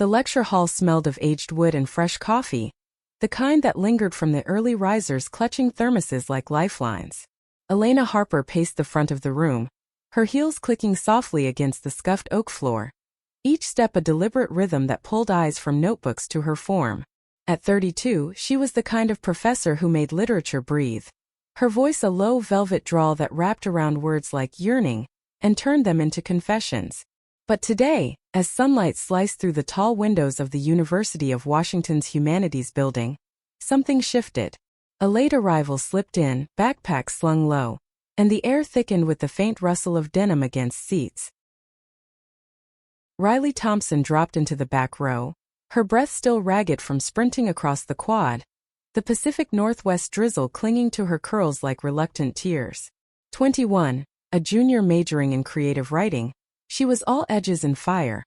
The lecture hall smelled of aged wood and fresh coffee, the kind that lingered from the early risers clutching thermoses like lifelines. Elena Harper paced the front of the room, her heels clicking softly against the scuffed oak floor, each step a deliberate rhythm that pulled eyes from notebooks to her form. At 32, she was the kind of professor who made literature breathe. Her voice a low velvet drawl that wrapped around words like yearning and turned them into confessions. But today, as sunlight sliced through the tall windows of the University of Washington's Humanities Building, something shifted. A late arrival slipped in, backpack slung low, and the air thickened with the faint rustle of denim against seats. Riley Thompson dropped into the back row, her breath still ragged from sprinting across the quad, the Pacific Northwest drizzle clinging to her curls like reluctant tears. 21, a junior majoring in creative writing, she was all edges and fire.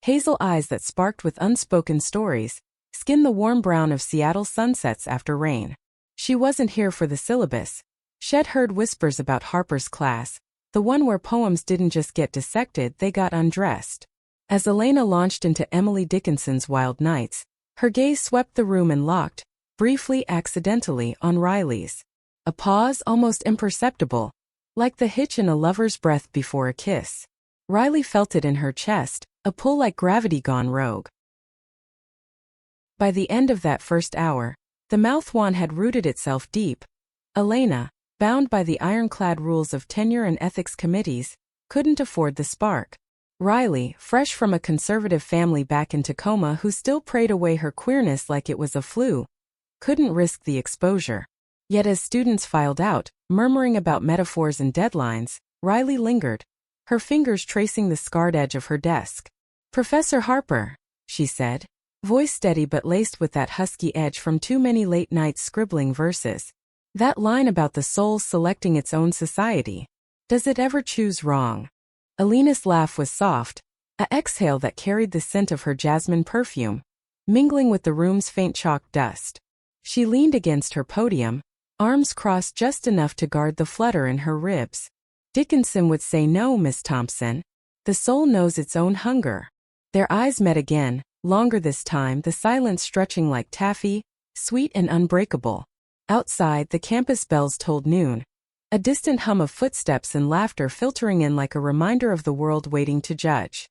Hazel eyes that sparked with unspoken stories, skin the warm brown of Seattle sunsets after rain. She wasn't here for the syllabus. Shed heard whispers about Harper's class, the one where poems didn't just get dissected, they got undressed. As Elena launched into Emily Dickinson's Wild Nights, her gaze swept the room and locked, briefly accidentally, on Riley's. A pause almost imperceptible, like the hitch in a lover's breath before a kiss. Riley felt it in her chest, a pull like gravity gone rogue. By the end of that first hour, the mouthwash had rooted itself deep. Elena, bound by the ironclad rules of tenure and ethics committees, couldn't afford the spark. Riley, fresh from a conservative family back in Tacoma who still prayed away her queerness like it was a flu, couldn't risk the exposure. Yet as students filed out, murmuring about metaphors and deadlines, Riley lingered, her fingers tracing the scarred edge of her desk. "Professor Harper," she said, voice steady but laced with that husky edge from too many late nights scribbling verses. "That line about the soul selecting its own society. Does it ever choose wrong?" Elena's laugh was soft, a exhale that carried the scent of her jasmine perfume, mingling with the room's faint chalk dust. She leaned against her podium, arms crossed just enough to guard the flutter in her ribs. "Dickinson would say no, Miss Thompson. The soul knows its own hunger." Their eyes met again, longer this time, the silence stretching like taffy, sweet and unbreakable. Outside, the campus bells tolled noon, a distant hum of footsteps and laughter filtering in like a reminder of the world waiting to judge.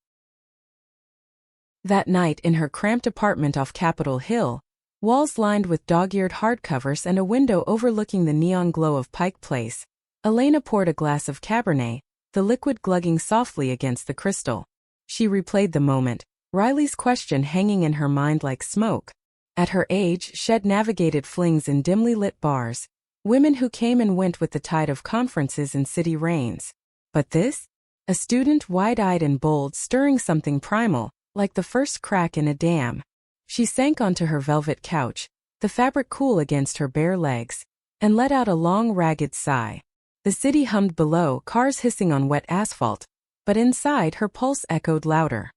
That night in her cramped apartment off Capitol Hill, walls lined with dog-eared hardcovers and a window overlooking the neon glow of Pike Place, Elena poured a glass of Cabernet, the liquid glugging softly against the crystal. She replayed the moment, Riley's question hanging in her mind like smoke. At her age, Shed navigated flings in dimly lit bars, women who came and went with the tide of conferences and city reigns. But this? A student wide-eyed and bold, stirring something primal, like the first crack in a dam. She sank onto her velvet couch, the fabric cool against her bare legs, and let out a long, ragged sigh. The city hummed below, cars hissing on wet asphalt, but inside her pulse echoed louder.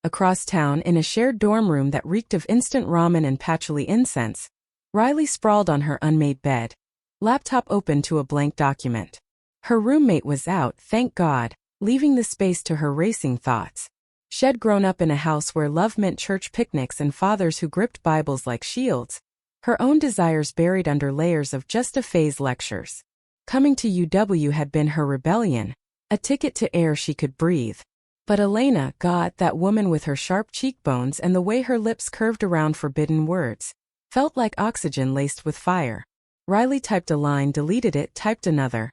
Across town, in a shared dorm room that reeked of instant ramen and patchouli incense, Riley sprawled on her unmade bed, laptop open to a blank document. Her roommate was out, thank God, leaving the space to her racing thoughts. She'd grown up in a house where love meant church picnics and fathers who gripped Bibles like shields, her own desires buried under layers of just-a-phase lectures. Coming to UW had been her rebellion, a ticket to air she could breathe. But Elena, God, that woman with her sharp cheekbones and the way her lips curved around forbidden words, felt like oxygen laced with fire. Riley typed a line, deleted it, typed another.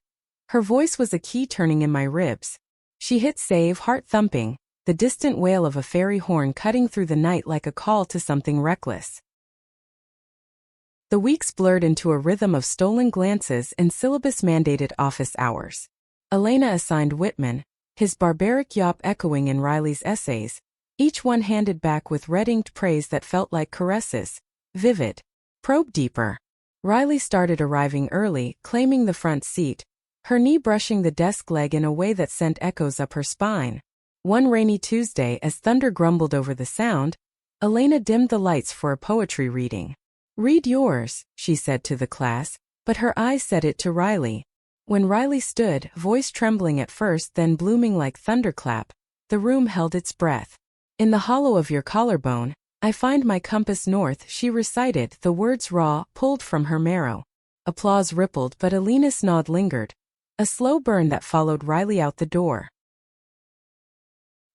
Her voice was a key turning in my ribs. She hit save, heart thumping, the distant wail of a fairy horn cutting through the night like a call to something reckless. The weeks blurred into a rhythm of stolen glances and syllabus-mandated office hours. Elena assigned Whitman, his barbaric yawp echoing in Riley's essays, each one handed back with red-inked praise that felt like caresses. Vivid. Probe deeper. Riley started arriving early, claiming the front seat, her knee brushing the desk leg in a way that sent echoes up her spine. One rainy Tuesday, as thunder grumbled over the sound, Elena dimmed the lights for a poetry reading. "Read yours," she said to the class, but her eyes said it to Riley. When Riley stood, voice trembling at first then blooming like thunderclap, the room held its breath. In the hollow of your collarbone, I find my compass north, she recited, the words raw, pulled from her marrow. Applause rippled, but Alina's nod lingered. A slow burn that followed Riley out the door.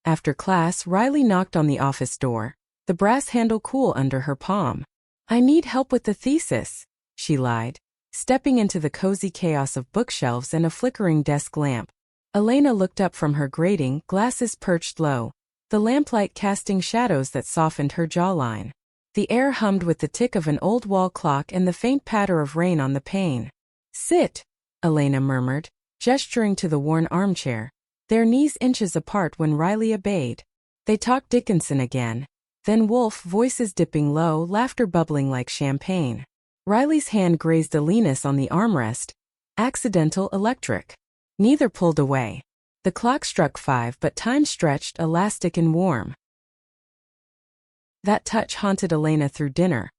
After class, Riley knocked on the office door, the brass handle cool under her palm. I need help with the thesis, she lied, stepping into the cozy chaos of bookshelves and a flickering desk lamp. Elena looked up from her grating, glasses perched low, the lamplight casting shadows that softened her jawline. The air hummed with the tick of an old wall clock and the faint patter of rain on the pane. Sit, Elena murmured, gesturing to the worn armchair, their knees inches apart when Riley obeyed. They talked Dickinson again. Then Wolf, voices dipping low, laughter bubbling like champagne. Riley's hand grazed Alina's on the armrest. Accidental, electric. Neither pulled away. The clock struck 5, but time stretched, elastic and warm. That touch haunted Elena through dinner.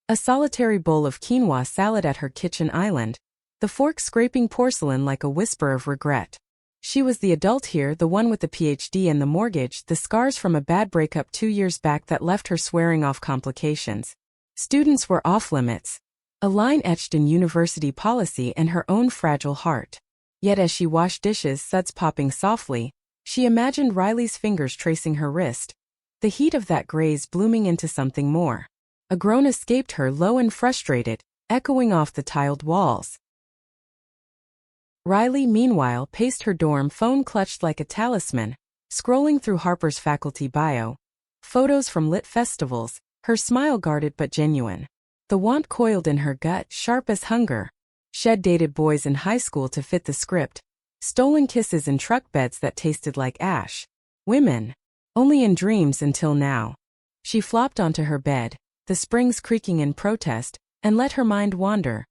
A solitary bowl of quinoa salad at her kitchen island, the fork scraping porcelain like a whisper of regret. She was the adult here, the one with the PhD and the mortgage, the scars from a bad breakup 2 years back that left her swearing off complications. Students were off limits. A line etched in university policy and her own fragile heart. Yet as she washed dishes, suds popping softly, she imagined Riley's fingers tracing her wrist. The heat of that graze blooming into something more. A groan escaped her, low and frustrated, echoing off the tiled walls. Riley, meanwhile, paced her dorm, phone clutched like a talisman, scrolling through Harper's faculty bio. Photos from lit festivals, her smile guarded but genuine. The want coiled in her gut, sharp as hunger. Shed dated boys in high school to fit the script. Stolen kisses in truck beds that tasted like ash. Women. Only in dreams until now. She flopped onto her bed, the springs creaking in protest, and let her mind wander.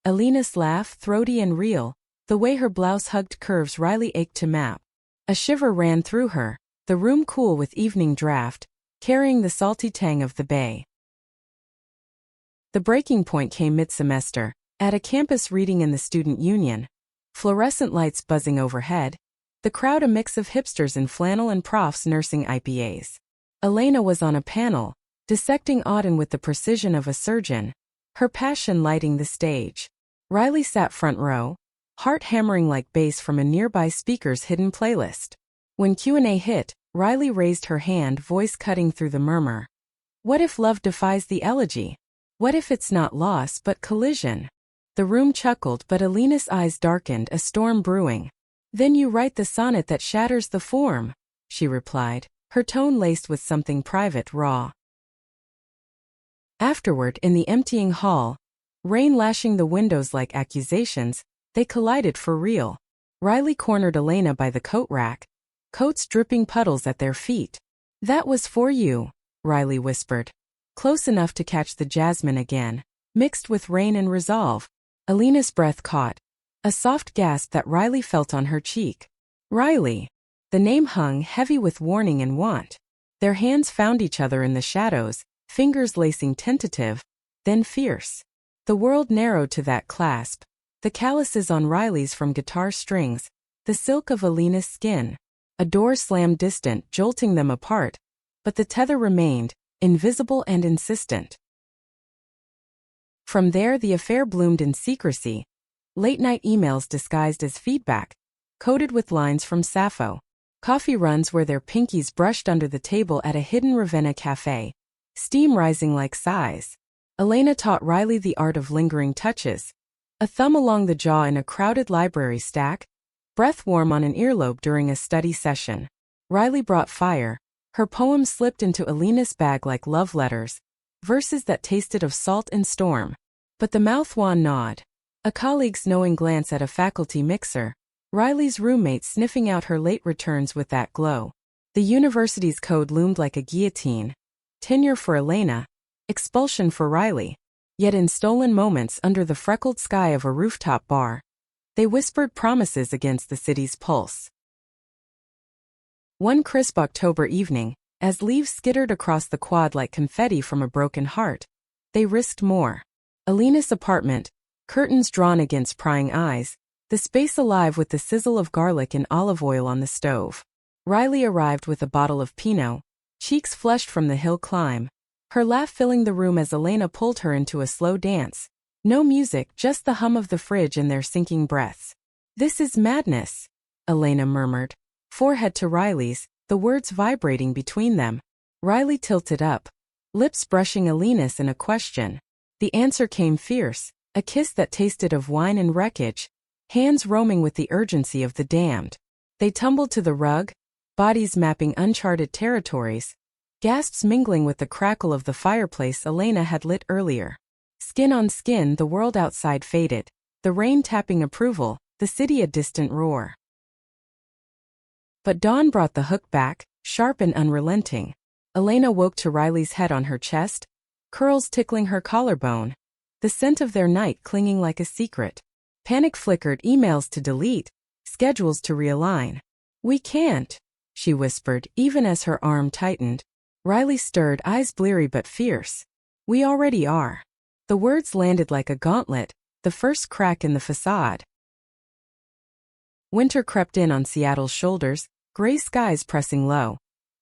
Alina's laugh, throaty and real, the way her blouse hugged curves Riley ached to map. A shiver ran through her, the room cool with evening draft, carrying the salty tang of the bay. The breaking point came mid-semester, at a campus reading in the student union. Fluorescent lights buzzing overhead, the crowd a mix of hipsters in flannel and profs nursing IPAs. Elena was on a panel, dissecting Auden with the precision of a surgeon, her passion lighting the stage. Riley sat front row, heart hammering like bass from a nearby speaker's hidden playlist. When Q&A hit, Riley raised her hand, voice cutting through the murmur. What if love defies the elegy? What if it's not loss but collision? The room chuckled, but Alina's eyes darkened, a storm brewing. Then you write the sonnet that shatters the form, she replied, her tone laced with something private, raw. Afterward, in the emptying hall, rain lashing the windows like accusations, they collided for real. Riley cornered Elena by the coat rack, coats dripping puddles at their feet. That was for you, Riley whispered. Close enough to catch the jasmine again, mixed with rain and resolve. Alina's breath caught. A soft gasp that Riley felt on her cheek. Riley. The name hung heavy with warning and want. Their hands found each other in the shadows, fingers lacing tentative, then fierce. The world narrowed to that clasp. The calluses on Riley's from guitar strings, the silk of Alina's skin. A door slammed distant, jolting them apart, but the tether remained, invisible and insistent. From there the affair bloomed in secrecy. Late-night emails disguised as feedback, coded with lines from Sappho. Coffee runs where their pinkies brushed under the table at a hidden Ravenna cafe. Steam rising like sighs. Elena taught Riley the art of lingering touches. A thumb along the jaw in a crowded library stack. Breath warm on an earlobe during a study session. Riley brought fire. Her poems slipped into Alina's bag like love letters. Verses that tasted of salt and storm. But the mouth-wan nod. A colleague's knowing glance at a faculty mixer. Riley's roommate sniffing out her late returns with that glow. The university's code loomed like a guillotine. Tenure for Elena. Expulsion for Riley. Yet in stolen moments under the freckled sky of a rooftop bar, they whispered promises against the city's pulse. One crisp October evening, as leaves skittered across the quad like confetti from a broken heart, they risked more. Alina's apartment, curtains drawn against prying eyes, the space alive with the sizzle of garlic and olive oil on the stove. Riley arrived with a bottle of Pinot, cheeks flushed from the hill climb. Her laugh filling the room as Elena pulled her into a slow dance. No music, just the hum of the fridge and their sinking breaths. "This is madness," Elena murmured, forehead to Riley's, the words vibrating between them. Riley tilted up, lips brushing Elena's in a question. The answer came fierce, a kiss that tasted of wine and wreckage, hands roaming with the urgency of the damned. They tumbled to the rug, bodies mapping uncharted territories, gasps mingling with the crackle of the fireplace Elena had lit earlier. Skin on skin, the world outside faded, the rain tapping approval, the city a distant roar. But dawn brought the hook back, sharp and unrelenting. Elena woke to Riley's head on her chest, curls tickling her collarbone, the scent of their night clinging like a secret. Panic flickered, emails to delete, schedules to realign. "We can't," she whispered, even as her arm tightened. Riley stirred, eyes bleary but fierce. "We already are." The words landed like a gauntlet, the first crack in the facade. Winter crept in on Seattle's shoulders, gray skies pressing low,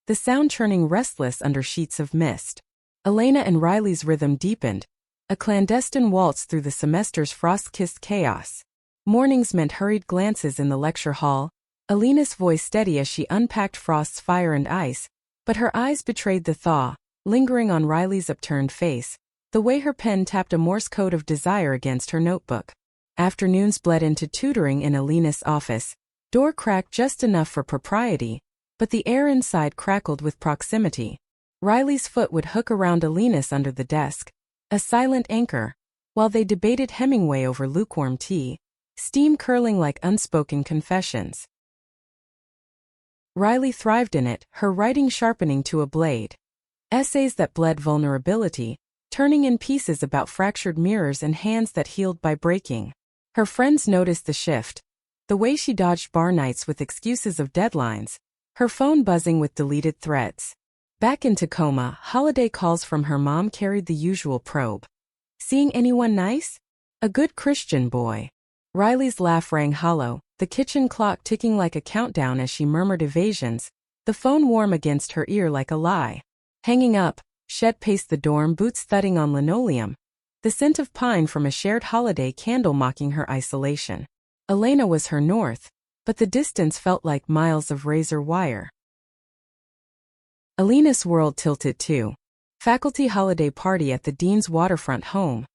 the sound churning restless under sheets of mist. Elena and Riley's rhythm deepened, a clandestine waltz through the semester's frost-kissed chaos. Mornings meant hurried glances in the lecture hall, Elena's voice steady as she unpacked Frost's fire and ice, but her eyes betrayed the thaw, lingering on Riley's upturned face, the way her pen tapped a Morse code of desire against her notebook. Afternoons bled into tutoring in Elena's office, door cracked just enough for propriety, but the air inside crackled with proximity. Riley's foot would hook around Elena's under the desk, a silent anchor, while they debated Hemingway over lukewarm tea, steam curling like unspoken confessions. Riley thrived in it, her writing sharpening to a blade. Essays that bled vulnerability, turning in pieces about fractured mirrors and hands that healed by breaking. Her friends noticed the shift, the way she dodged bar nights with excuses of deadlines, her phone buzzing with deleted threads. Back in Tacoma, holiday calls from her mom carried the usual probe. "Seeing anyone nice? A good Christian boy." Riley's laugh rang hollow, the kitchen clock ticking like a countdown as she murmured evasions, the phone warm against her ear like a lie. Hanging up, Shed paced the dorm, boots thudding on linoleum, the scent of pine from a shared holiday candle mocking her isolation. Elena was her north, but the distance felt like miles of razor wire. Elena's world tilted too. Faculty holiday party at the dean's waterfront home.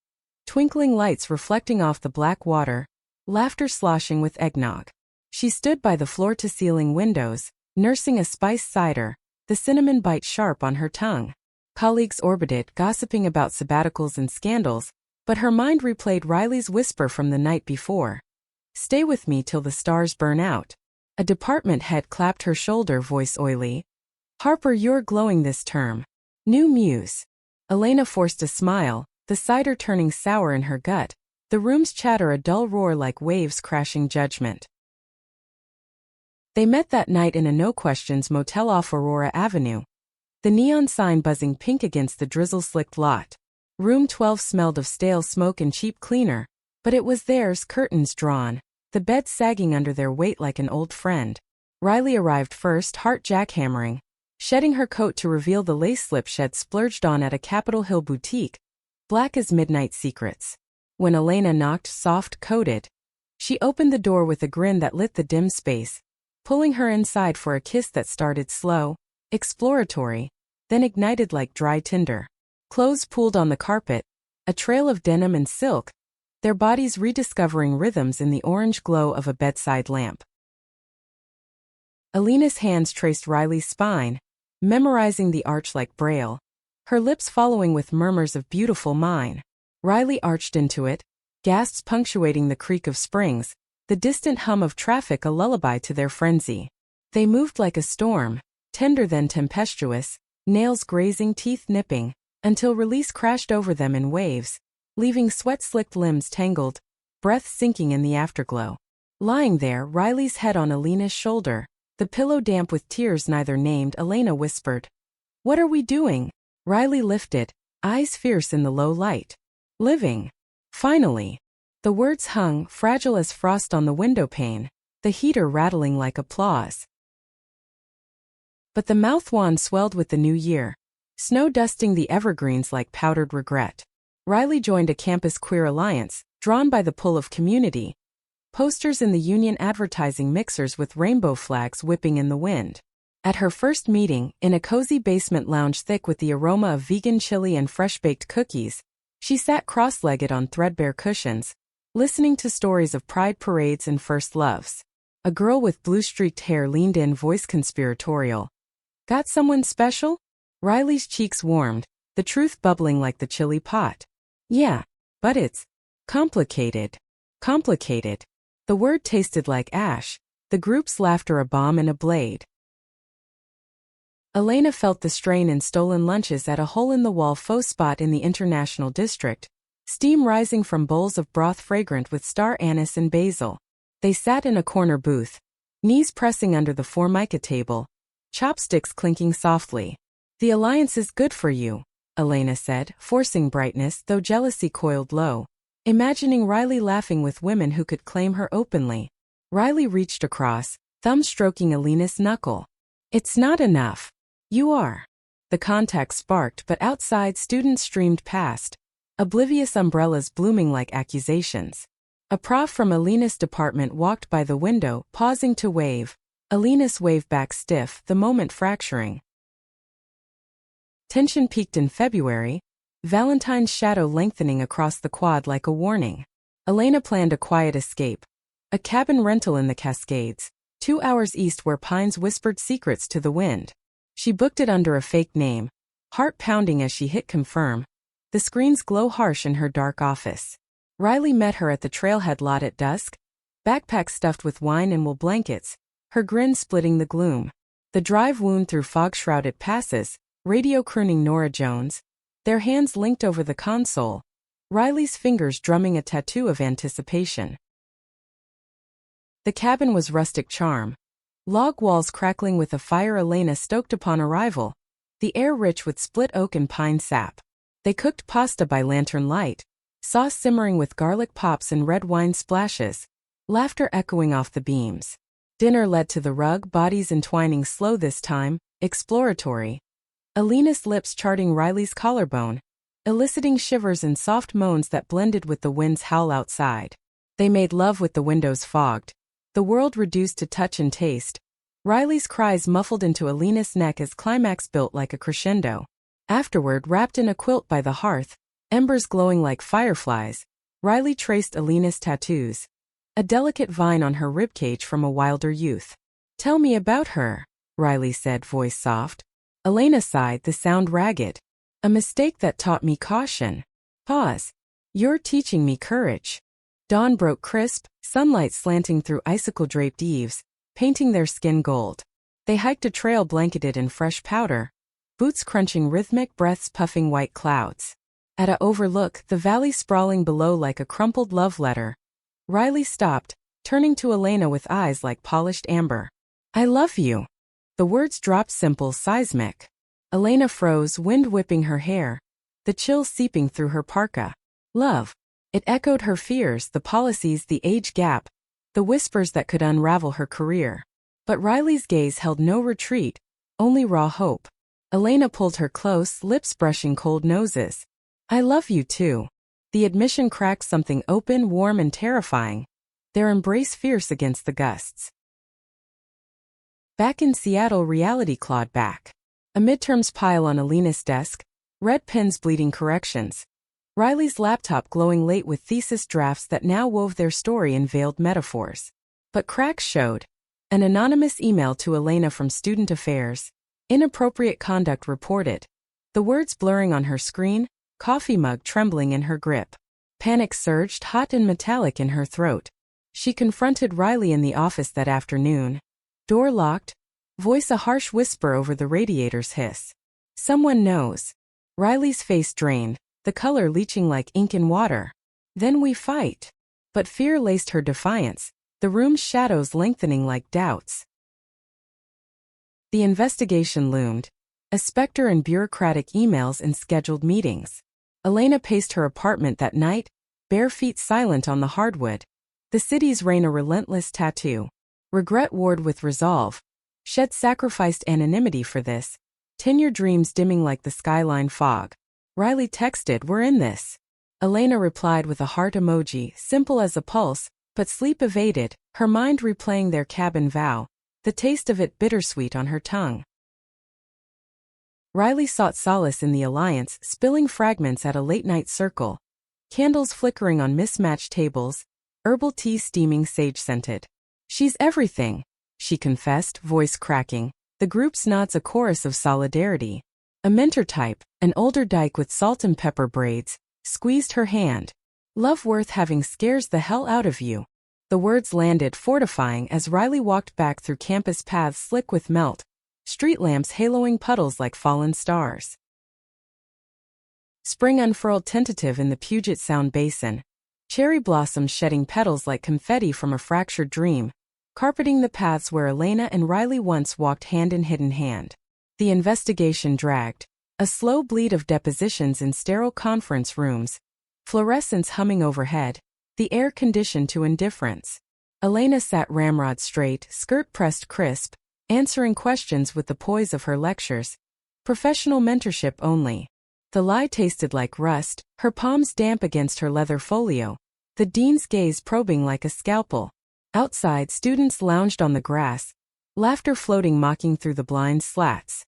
Twinkling lights reflecting off the black water, laughter sloshing with eggnog. She stood by the floor-to-ceiling windows, nursing a spiced cider, the cinnamon bite sharp on her tongue. Colleagues orbited, gossiping about sabbaticals and scandals, but her mind replayed Riley's whisper from the night before. "Stay with me till the stars burn out." A department head clapped her shoulder, voice oily. "Harper, you're glowing this term. New muse." Elena forced a smile, the cider turning sour in her gut, the room's chatter a dull roar like waves crashing judgment. They met that night in a no-questions motel off Aurora Avenue, the neon sign buzzing pink against the drizzle-slicked lot. Room 12 smelled of stale smoke and cheap cleaner, but it was theirs, curtains drawn, the bed sagging under their weight like an old friend. Riley arrived first, heart jackhammering, shedding her coat to reveal the lace slip she'd splurged on at a Capitol Hill boutique, black as midnight secrets. When Elena knocked, soft-coated, she opened the door with a grin that lit the dim space, pulling her inside for a kiss that started slow, exploratory, then ignited like dry tinder. Clothes pooled on the carpet, a trail of denim and silk, their bodies rediscovering rhythms in the orange glow of a bedside lamp. Elena's hands traced Riley's spine, memorizing the arch like Braille, her lips following with murmurs of beautiful mine. Riley arched into it, gasps punctuating the creak of springs, the distant hum of traffic a lullaby to their frenzy. They moved like a storm, tender then tempestuous, nails grazing, teeth nipping, until release crashed over them in waves, leaving sweat-slicked limbs tangled, breath sinking in the afterglow. Lying there, Riley's head on Elena's shoulder, the pillow damp with tears neither named, Elena whispered, "What are we doing?" Riley lifted, eyes fierce in the low light. "Living." Finally. The words hung, fragile as frost on the windowpane, the heater rattling like applause. But the mouth wand swelled with the new year, snow dusting the evergreens like powdered regret. Riley joined a campus queer alliance, drawn by the pull of community. Posters in the union advertising mixers with rainbow flags whipping in the wind. At her first meeting, in a cozy basement lounge thick with the aroma of vegan chili and fresh-baked cookies, she sat cross-legged on threadbare cushions, listening to stories of pride parades and first loves. A girl with blue-streaked hair leaned in, voice conspiratorial. "Got someone special?" Riley's cheeks warmed, the truth bubbling like the chili pot. "Yeah, but it's complicated." Complicated. The word tasted like ash, the group's laughter a bomb and a blade. Elena felt the strain in stolen lunches at a hole-in-the-wall faux spot in the International District, steam rising from bowls of broth fragrant with star anise and basil. They sat in a corner booth, knees pressing under the formica table, chopsticks clinking softly. "The alliance is good for you," Elena said, forcing brightness though jealousy coiled low, imagining Riley laughing with women who could claim her openly. Riley reached across, thumb stroking Elena's knuckle. "It's not enough. You are." The contact sparked, but outside students streamed past, oblivious umbrellas blooming like accusations. A prof from Elena's department walked by the window, pausing to wave. Elena's waved back stiff, the moment fracturing. Tension peaked in February, Valentine's shadow lengthening across the quad like a warning. Elena planned a quiet escape. A cabin rental in the Cascades, 2 hours east where pines whispered secrets to the wind. She booked it under a fake name, heart pounding as she hit confirm. The screen's glow harsh in her dark office. Riley met her at the trailhead lot at dusk, backpack stuffed with wine and wool blankets, her grin splitting the gloom. The drive wound through fog-shrouded passes, radio crooning Norah Jones, their hands linked over the console, Riley's fingers drumming a tattoo of anticipation. The cabin was rustic charm. Log walls crackling with a fire Elena stoked upon arrival, the air rich with split oak and pine sap. They cooked pasta by lantern light, sauce simmering with garlic pops and red wine splashes, laughter echoing off the beams. Dinner led to the rug, bodies entwining slow this time, exploratory. Elena's lips charting Riley's collarbone, eliciting shivers and soft moans that blended with the wind's howl outside. They made love with the windows fogged, the world reduced to touch and taste. Riley's cries muffled into Elena's neck as climax built like a crescendo. Afterward, wrapped in a quilt by the hearth, embers glowing like fireflies, Riley traced Elena's tattoos. A delicate vine on her ribcage from a wilder youth. "Tell me about her," Riley said, voice soft. Elena sighed, the sound ragged. "A mistake that taught me caution." Pause. "You're teaching me courage." Dawn broke crisp, sunlight slanting through icicle-draped eaves, painting their skin gold. They hiked a trail blanketed in fresh powder, boots crunching rhythmic, breaths puffing white clouds. At a overlook, the valley sprawling below like a crumpled love letter. Riley stopped, turning to Elena with eyes like polished amber. "I love you." The words dropped simple, seismic. Elena froze, wind whipping her hair, the chill seeping through her parka. Love. It echoed her fears, the policies, the age gap, the whispers that could unravel her career. But Riley's gaze held no retreat, only raw hope. Elena pulled her close, lips brushing cold noses. "I love you too." The admission cracked something open, warm and terrifying, their embrace fierce against the gusts. Back in Seattle, reality clawed back. A midterms pile on Elena's desk, red pens bleeding corrections. Riley's laptop glowing late with thesis drafts that now wove their story in veiled metaphors. But cracks showed. An anonymous email to Elena from Student Affairs. Inappropriate conduct reported. The words blurring on her screen, coffee mug trembling in her grip. Panic surged, hot and metallic in her throat. She confronted Riley in the office that afternoon. Door locked, voice a harsh whisper over the radiator's hiss. "Someone knows." Riley's face drained, the color leaching like ink in water. "Then we fight." But fear laced her defiance, the room's shadows lengthening like doubts. The investigation loomed, a specter in bureaucratic emails and scheduled meetings. Elena paced her apartment that night, bare feet silent on the hardwood. The city's rain a relentless tattoo. Regret warred with resolve. Shed sacrificed anonymity for this. 10-year dreams dimming like the skyline fog. Riley texted, "We're in this." Elena replied with a heart emoji, simple as a pulse, but sleep evaded, her mind replaying their cabin vow, the taste of it bittersweet on her tongue. Riley sought solace in the alliance, spilling fragments at a late-night circle. Candles flickering on mismatched tables, herbal tea steaming sage-scented. "She's everything," she confessed, voice cracking. The group's nods a chorus of solidarity. A mentor type, an older dyke with salt and pepper braids, squeezed her hand. "Love worth having scares the hell out of you." The words landed fortifying as Riley walked back through campus paths slick with melt, street lamps haloing puddles like fallen stars. Spring unfurled tentative in the Puget Sound basin, cherry blossoms shedding petals like confetti from a fractured dream, carpeting the paths where Elena and Riley once walked hand in hand. The investigation dragged, a slow bleed of depositions in sterile conference rooms, fluorescence humming overhead, the air conditioned to indifference. Elena sat ramrod straight, skirt pressed crisp, answering questions with the poise of her lectures. Professional mentorship only. The lie tasted like rust, her palms damp against her leather folio, the dean's gaze probing like a scalpel. Outside, students lounged on the grass, laughter floating mocking through the blind slats.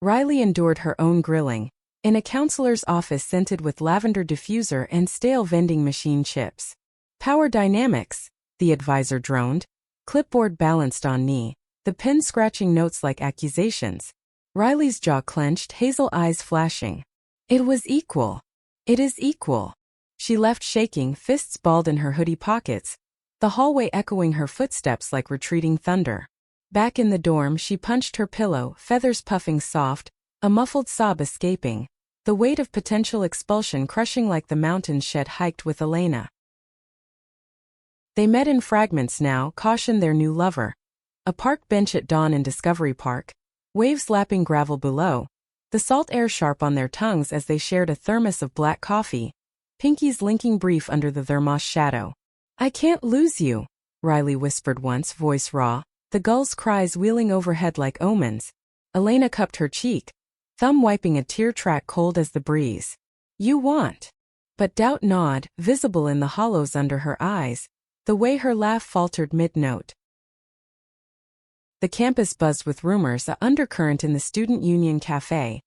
Riley endured her own grilling, in a counselor's office scented with lavender diffuser and stale vending machine chips. "Power dynamics," the advisor droned, clipboard balanced on knee, the pen scratching notes like accusations. Riley's jaw clenched, hazel eyes flashing. "It was equal. It is equal." She left shaking, fists balled in her hoodie pockets, the hallway echoing her footsteps like retreating thunder. Back in the dorm, she punched her pillow, feathers puffing soft, a muffled sob escaping, the weight of potential expulsion crushing like the mountains she'd hiked with Elena. They met in fragments now, cautioned their new lover. A park bench at dawn in Discovery Park, waves lapping gravel below, the salt air sharp on their tongues as they shared a thermos of black coffee, pinkies linking brief under the thermos shadow. "I can't lose you," Riley whispered once, voice raw, the gulls' cries wheeling overhead like omens. Elena cupped her cheek, thumb wiping a tear track cold as the breeze. "You want." But doubt gnawed, visible in the hollows under her eyes, the way her laugh faltered mid-note. The campus buzzed with rumors, a undercurrent in the Student Union Cafe,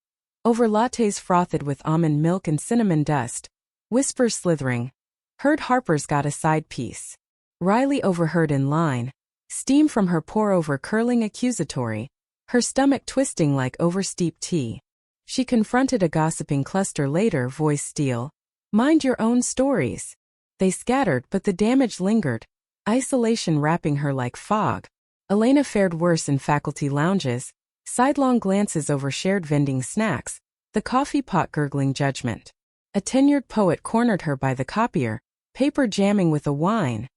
over lattes frothed with almond milk and cinnamon dust, whispers slithering. Heard Harper's got a side piece. Riley overheard in line, steam from her pour-over curling accusatory, her stomach twisting like oversteeped tea. She confronted a gossiping cluster later, voice steel. "Mind your own stories." They scattered, but the damage lingered, isolation wrapping her like fog. Elena fared worse in faculty lounges, sidelong glances over shared vending snacks, the coffee pot gurgling judgment. A tenured poet cornered her by the copier, paper jamming with a whine.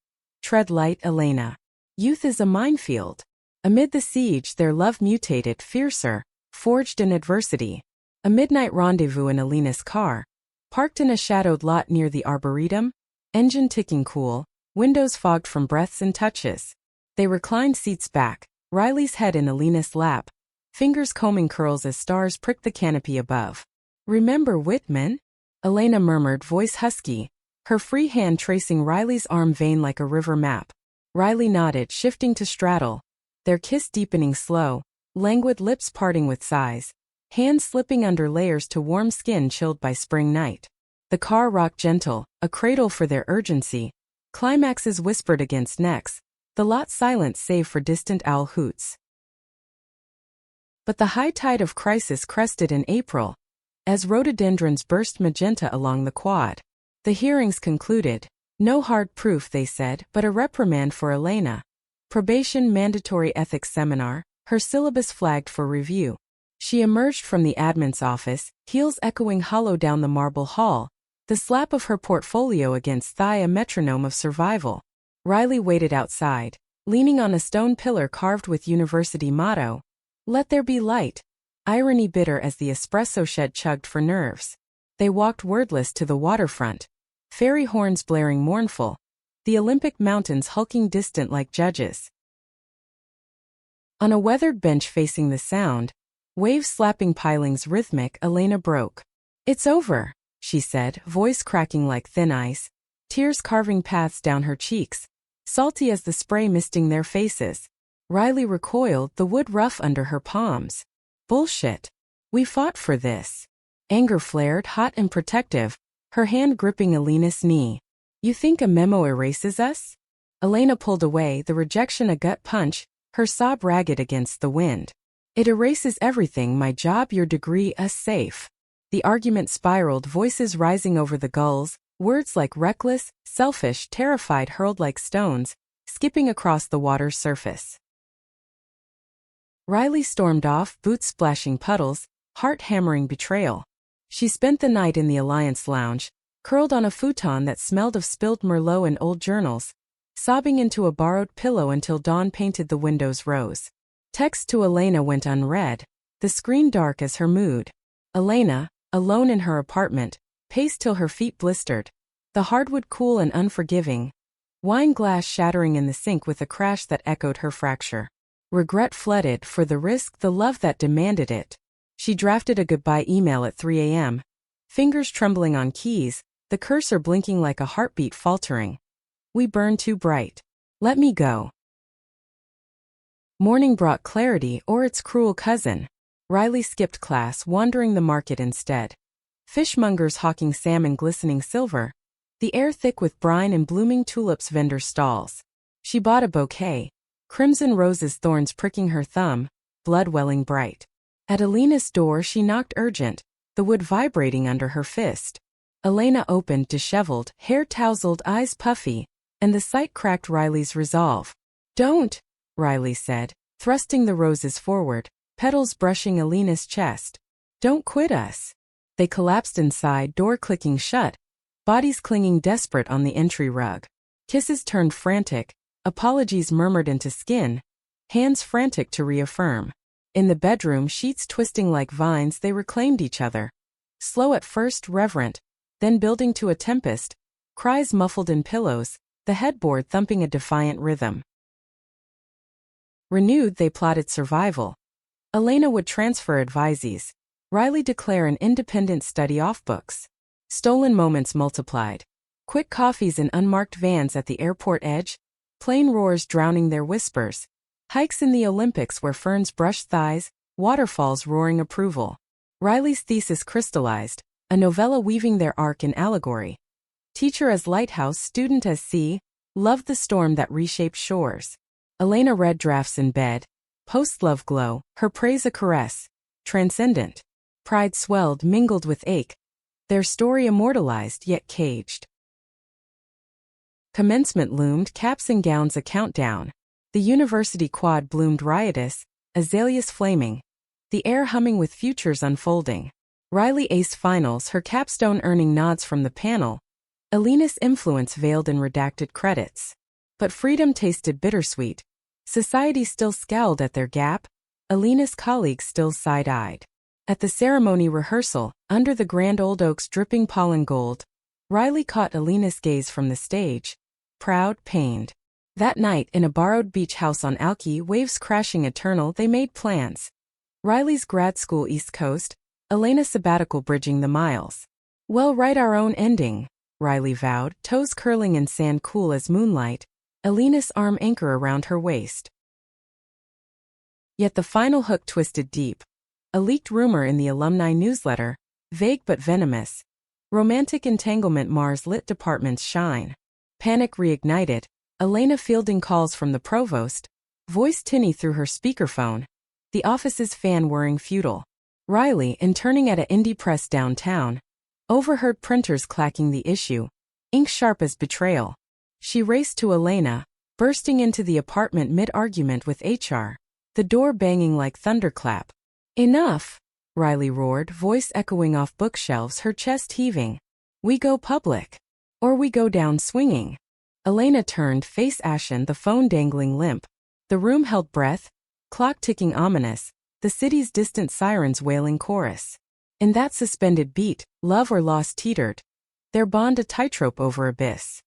"Tread light, Elena. Youth is a minefield." Amid the siege, their love mutated, fiercer, forged in adversity. A midnight rendezvous in Elena's car, parked in a shadowed lot near the Arboretum, engine ticking cool, windows fogged from breaths and touches. They reclined seats back, Riley's head in Elena's lap, fingers combing curls as stars pricked the canopy above. "Remember Whitman?" Elena murmured, voice husky, her free hand tracing Riley's arm vein like a river map. Riley nodded, shifting to straddle, their kiss deepening slow, languid lips parting with sighs, hands slipping under layers to warm skin chilled by spring night. The car rocked gentle, a cradle for their urgency. Climaxes whispered against necks, the lot silent save for distant owl hoots. But the high tide of crisis crested in April, as rhododendrons burst magenta along the quad. The hearings concluded. No hard proof, they said, but a reprimand for Elena. Probation, mandatory ethics seminar, her syllabus flagged for review. She emerged from the admin's office, heels echoing hollow down the marble hall, the slap of her portfolio against thigh a metronome of survival. Riley waited outside, leaning on a stone pillar carved with university motto, "Let there be light," irony bitter as the espresso shed chugged for nerves. They walked wordless to the waterfront, fairy horns blaring mournful, the Olympic mountains hulking distant like judges. On a weathered bench facing the sound, waves slapping pilings rhythmic, Elena broke. "It's over," she said, voice cracking like thin ice, tears carving paths down her cheeks, salty as the spray misting their faces. Riley recoiled, the wood rough under her palms. "Bullshit. We fought for this." Anger flared, hot and protective, her hand gripping Elena's knee. "You think a memo erases us?" Elena pulled away, the rejection a gut punch, her sob ragged against the wind. "It erases everything, my job, your degree, us safe." The argument spiraled, voices rising over the gulls, words like reckless, selfish, terrified hurled like stones, skipping across the water's surface. Riley stormed off, boots splashing puddles, heart hammering betrayal. She spent the night in the Alliance Lounge, curled on a futon that smelled of spilled Merlot and old journals, sobbing into a borrowed pillow until dawn painted the windows rose. Text to Elena went unread, the screen dark as her mood. Elena, alone in her apartment, paced till her feet blistered. The hardwood cool and unforgiving. Wine glass shattering in the sink with a crash that echoed her fracture. Regret flooded, for the risk, the love that demanded it. She drafted a goodbye email at 3 a.m. Fingers trembling on keys, the cursor blinking like a heartbeat faltering. "We burn too bright. Let me go." Morning brought clarity, or its cruel cousin. Riley skipped class, wandering the market instead. Fishmongers hawking salmon glistening silver. The air thick with brine and blooming tulips, vendor stalls. She bought a bouquet. Crimson roses, thorns pricking her thumb, blood welling bright. At Elena's door she knocked urgent, the wood vibrating under her fist. Elena opened, disheveled, hair tousled, eyes puffy, and the sight cracked Riley's resolve. "Don't," Riley said, thrusting the roses forward, petals brushing Elena's chest. "Don't quit us." They collapsed inside, door clicking shut, bodies clinging desperate on the entry rug. Kisses turned frantic, apologies murmured into skin, hands frantic to reaffirm. In the bedroom, sheets twisting like vines, they reclaimed each other. Slow at first, reverent, then building to a tempest, cries muffled in pillows, the headboard thumping a defiant rhythm. Renewed, they plotted survival. Elena would transfer advisees. Riley declare an independent study off books. Stolen moments multiplied. Quick coffees in unmarked vans at the airport edge, plane roars drowning their whispers. Hikes in the Olympics where ferns brushed thighs, waterfalls roaring approval. Riley's thesis crystallized, a novella weaving their arc in allegory. Teacher as lighthouse, student as sea, loved the storm that reshaped shores. Elena read drafts in bed, post-love glow, her praise a caress, transcendent. Pride swelled, mingled with ache, their story immortalized yet caged. Commencement loomed, caps and gowns a countdown. The university quad bloomed riotous, azaleas flaming, the air humming with futures unfolding. Riley aced finals, her capstone earning nods from the panel. Elena's influence veiled in redacted credits. But freedom tasted bittersweet. Society still scowled at their gap. Elena's colleagues still side-eyed. At the ceremony rehearsal, under the grand old oaks dripping pollen gold, Riley caught Elena's gaze from the stage. Proud, pained. That night, in a borrowed beach house on Alki, waves crashing eternal, they made plans. Riley's grad school East Coast, Elena sabbatical bridging the miles. "We'll write our own ending," Riley vowed, toes curling in sand cool as moonlight, Elena's arm anchor around her waist. Yet the final hook twisted deep. A leaked rumor in the alumni newsletter, vague but venomous. Romantic entanglement mars lit department's shine. Panic reignited, Elena fielding calls from the provost, voice tinny through her speakerphone. The office's fan whirring futile. Riley, interning at a indie press downtown, overheard printers clacking the issue, ink sharp as betrayal. She raced to Elena, bursting into the apartment mid-argument with HR, the door banging like thunderclap. "Enough," Riley roared, voice echoing off bookshelves, her chest heaving. "We go public. Or we go down swinging." Elena turned, face ashen, the phone dangling limp. The room held breath, clock ticking ominous, the city's distant sirens wailing chorus. In that suspended beat, love or loss teetered, their bond a tightrope over abyss.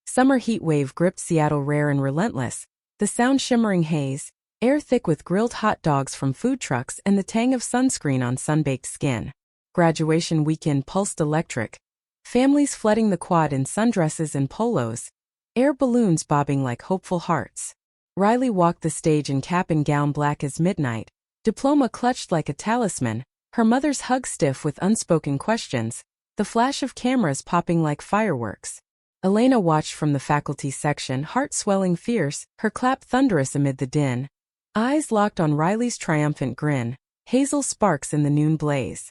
Summer heat wave gripped Seattle, rare and relentless, The sound shimmering haze, air thick with grilled hot dogs from food trucks and the tang of sunscreen on sun-baked skin. Graduation weekend pulsed electric. Families flooding the quad in sundresses and polos. Air balloons bobbing like hopeful hearts. Riley walked the stage in cap and gown black as midnight, diploma clutched like a talisman, her mother's hug stiff with unspoken questions, the flash of cameras popping like fireworks. Elena watched from the faculty section, heart swelling fierce, her clap thunderous amid the din. Eyes locked on Riley's triumphant grin, hazel sparks in the noon blaze.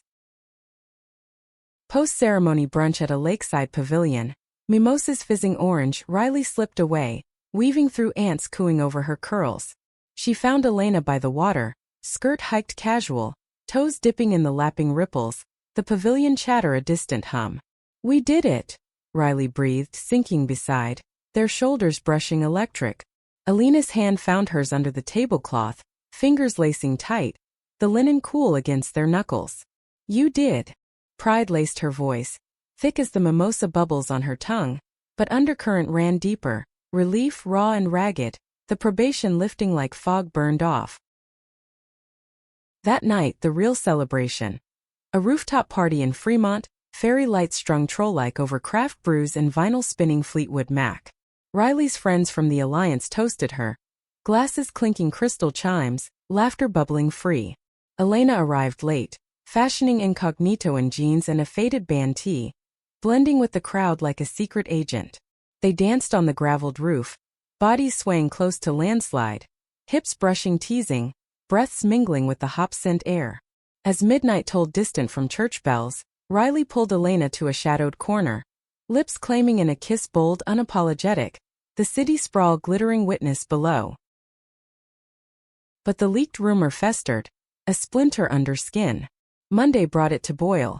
Post-ceremony brunch at a lakeside pavilion. Mimosas fizzing orange, Riley slipped away, weaving through ants cooing over her curls. She found Elena by the water, skirt hiked casual, toes dipping in the lapping ripples, the pavilion chatter a distant hum. "We did it," Riley breathed, sinking beside, their shoulders brushing electric. Elena's hand found hers under the tablecloth, fingers lacing tight, the linen cool against their knuckles. "You did." Pride laced her voice, thick as the mimosa bubbles on her tongue, but undercurrent ran deeper, relief raw and ragged, the probation lifting like fog burned off. That night, the real celebration. A rooftop party in Fremont, fairy lights strung troll-like over craft brews and vinyl-spinning Fleetwood Mac. Riley's friends from the Alliance toasted her, glasses clinking crystal chimes, laughter bubbling free. Elena arrived late, fashioning incognito in jeans and a faded band tee, blending with the crowd like a secret agent. They danced on the graveled roof, bodies swaying close to landslide, hips brushing teasing, breaths mingling with the hop-scent air. As midnight tolled distant from church bells, Riley pulled Elena to a shadowed corner, lips claiming in a kiss bold unapologetic, the city sprawl glittering witness below. But the leaked rumor festered, a splinter under skin. Monday brought it to boil.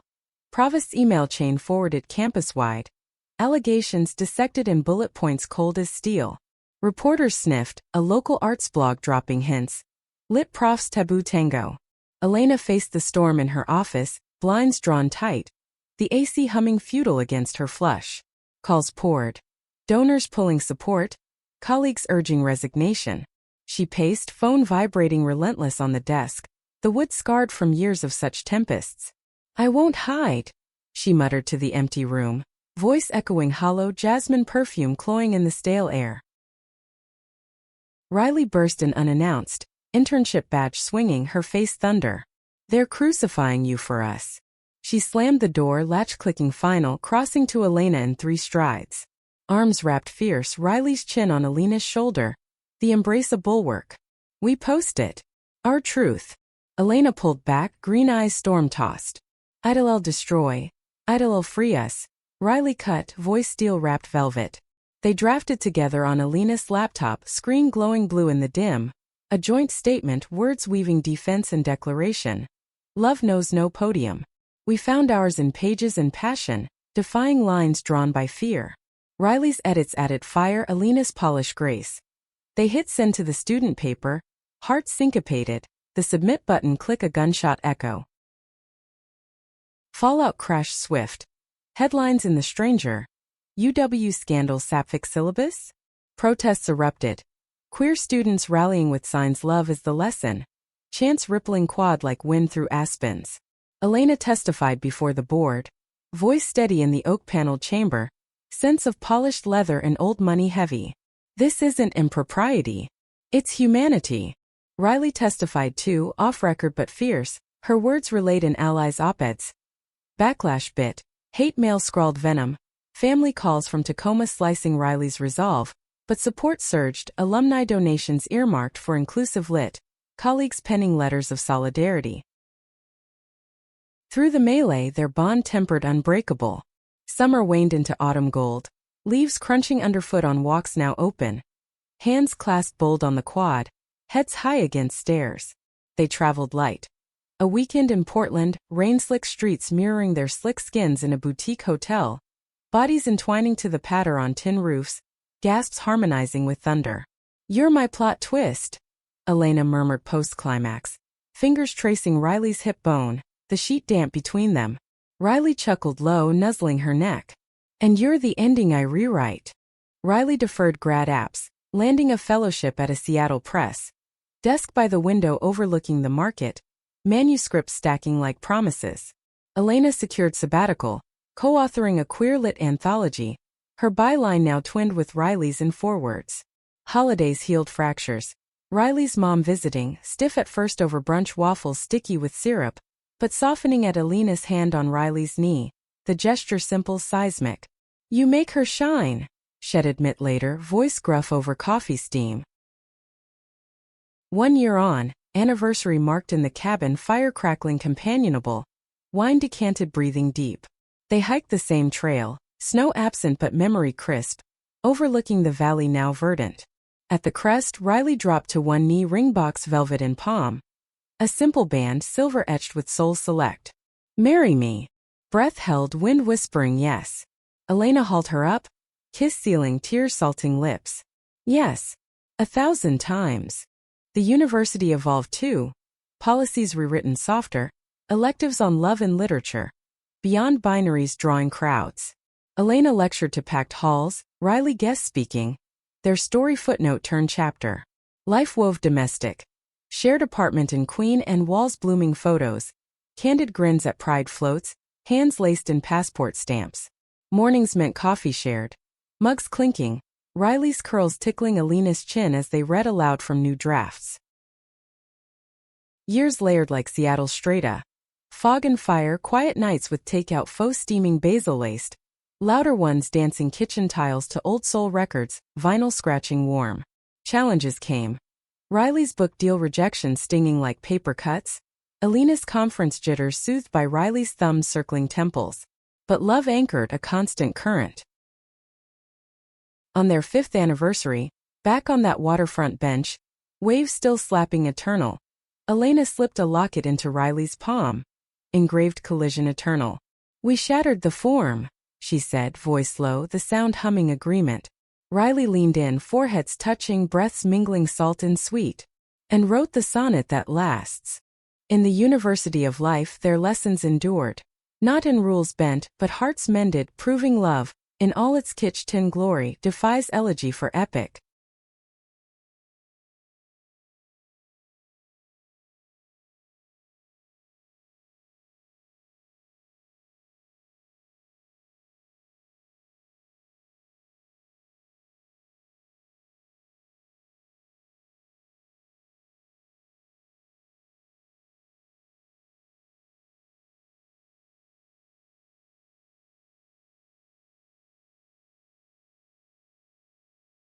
Provost's email chain forwarded campus-wide. Allegations dissected in bullet points cold as steel. Reporters sniffed, a local arts blog dropping hints. Lit prof's taboo tango. Elena faced the storm in her office, blinds drawn tight. The AC humming futile against her flush. Calls poured. Donors pulling support. Colleagues urging resignation. She paced, phone vibrating relentless on the desk, the wood scarred from years of such tempests. "I won't hide," she muttered to the empty room, voice echoing hollow, jasmine perfume cloying in the stale air. Riley burst in unannounced, internship badge swinging, her face thunder. "They're crucifying you for us." She slammed the door, latch clicking final, crossing to Elena in 3 strides. Arms wrapped fierce, Riley's chin on Elena's shoulder. The embrace a bulwark. "We post it. Our truth." Elena pulled back, green eyes storm-tossed. "Idol'll destroy. Idol'll free us." Riley cut, voice steel-wrapped velvet. They drafted together on Elena's laptop, screen glowing blue in the dim. A joint statement, words weaving defense and declaration. "Love knows no podium. We found ours in pages and passion, defying lines drawn by fear." Riley's edits added fire, Elena's polished grace. They hit send to the student paper, heart syncopated, the submit button click, a gunshot echo. Fallout crashed swift. Headlines in The Stranger. UW scandal sapphic syllabus? Protests erupted. Queer students rallying with signs, love is the lesson. Chants rippling quad like wind through aspens. Elena testified before the board. Voice steady in the oak-paneled chamber. Sense of polished leather and old money heavy. "This isn't impropriety. It's humanity." Riley testified too, off-record but fierce, her words relayed in allies' op-eds. Backlash bit, hate mail scrawled venom, family calls from Tacoma slicing Riley's resolve, but support surged, alumni donations earmarked for inclusive lit, colleagues penning letters of solidarity. Through the melee, their bond tempered unbreakable. Summer waned into autumn gold, leaves crunching underfoot on walks now open. Hands clasped bold on the quad, heads high against stairs. They traveled light. A weekend in Portland, rain-slick streets mirroring their slick skins in a boutique hotel, bodies entwining to the patter on tin roofs, gasps harmonizing with thunder. "You're my plot twist," Elena murmured post-climax, fingers tracing Riley's hip bone, the sheet damp between them. Riley chuckled low, nuzzling her neck. "And you're the ending I rewrite." Riley deferred grad apps, landing a fellowship at a Seattle press, desk by the window overlooking the market, manuscripts stacking like promises. Elena secured sabbatical, co-authoring a queer-lit anthology, her byline now twinned with Riley's in forewords. Holidays healed fractures. Riley's mom visiting, stiff at first over brunch waffles sticky with syrup, but softening at Elena's hand on Riley's knee, the gesture simple seismic. "You make her shine," she'd admit later, voice gruff over coffee steam. 1 year on, anniversary marked in the cabin, fire crackling companionable, wine decanted breathing deep. They hiked the same trail, snow absent but memory crisp, overlooking the valley now verdant. At the crest, Riley dropped to one knee, ringbox velvet in palm. A simple band, silver etched with Soul Select. "Marry me." Breath held, wind whispering yes. Elena hauled her up, kiss sealing, tears salting lips. Yes. 1,000 times. The university evolved too. Policies rewritten softer, electives on love and literature. Beyond binaries drawing crowds. Elena lectured to packed halls, Riley guest speaking. Their story footnote turned chapter. Life wove domestic. Shared apartment in Queen and walls blooming photos. Candid grins at pride floats, hands laced in passport stamps. Mornings meant coffee shared. Mugs clinking, Riley's curls tickling Elena's chin as they read aloud from new drafts. Years layered like Seattle strata. Fog and fire, quiet nights with takeout faux steaming basil laced. Louder ones dancing kitchen tiles to old soul records, vinyl scratching warm. Challenges came. Riley's book deal rejection stinging like paper cuts. Elena's conference jitters soothed by Riley's thumbs circling temples. But love anchored a constant current. On their 5th anniversary, back on that waterfront bench, waves still slapping eternal, Elena slipped a locket into Riley's palm. Engraved collision eternal. "We shattered the form," she said, voice low, the sound humming agreement. Riley leaned in, foreheads touching, breaths mingling salt and sweet, and wrote the sonnet that lasts. In the university of life their lessons endured. Not in rules bent, but hearts mended, proving love, in all its kitsch tin glory, defies elegy for epic.